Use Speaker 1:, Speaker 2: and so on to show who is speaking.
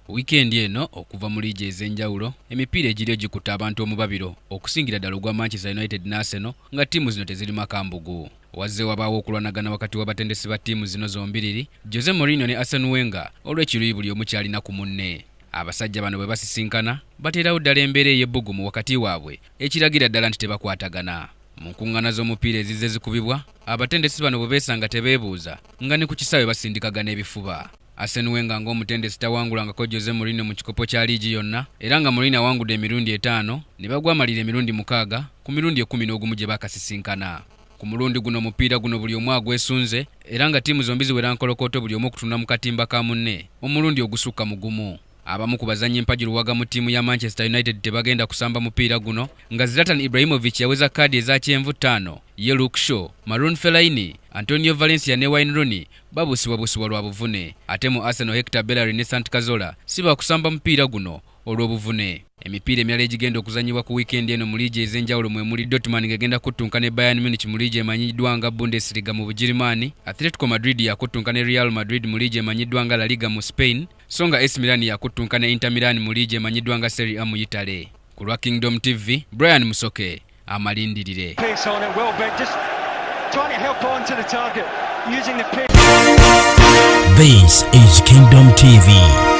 Speaker 1: Weekend eno okuva mu liigi ez'enjawulo emipiira egiri egikutte abantu omubabiro okusingira ddala ogwa Manchester United ne Arsenal nga ttiimu zino teziri makambugu. Wazze wabaawo okulwanagana wakati w'abatendesi ba ttiimu zino zombiriri, Jose Mourinho ne Arsene Wenger, olw'ekiruyi buli omu kyalina ku munne. Abasajja bano bwe basisinkana bateerawo ddala embeera ey'ebbugumu wakati waabwe ekiragira ddala nti tebakwatagana. Mu nkuŋŋaana z'omupiira ezizze zikubibwa, abatendesi bano bwe beesanga tebeebuuza nga ne ku kisaawe basindikagana ebifuba. Arsene Wenger ng'omutendesi tawangulangako Jose Mourinho mu kikopo kya liigi yonna, era nga Mourinho awangudde emirundi 5 ne bagwa amalira emirundi 6 ku mirundi 11 gye bakasisinkana. Ku mulundi guno omupiira guno buli omu agwesunze, era nga ttiimu zombi ziwera nkolokoto buli omu okutunda mu katimba ka munne omulundi ogusukka mu gumu. Abamu ku bazannyi mpajiruwaga mu ttiimu ya Manchester United tebagenda kusamba mupiira guno, nga Zlatan Ibrahimovic yaweza kaadi eza kyenvu 5, ye Luke Shaw, Marouane Fellaini, Antonio Valencia ne Wayne Rooney babusibwabusibwa lwa buvune. Ate mu Arsenal Hector Bellerin ne Sant Cazorla si bakusamba mupiira guno olw'obuvune. Emipiira emirala egigenda okuzannyibwa ku weekend eno mu liigi ez'enjawulo mwe muli Dortmund ng'egenda kuttunka ne Bayern Munich mu liigi emanyiddwa nga Bundesliga mu Bugirimaani, Atletico Madrid yakuttunka ne Real Madrid mu liigi emanyiddwa nga La Liga mu Spain, so nga AC Milan yakuttunka ne Inter Milan mu liigi emanyiddwa nga Serie A mu Italy. Ku lwa Kingdom TV, Brian Musoke amalindirire.
Speaker 2: This is Kingdom TV.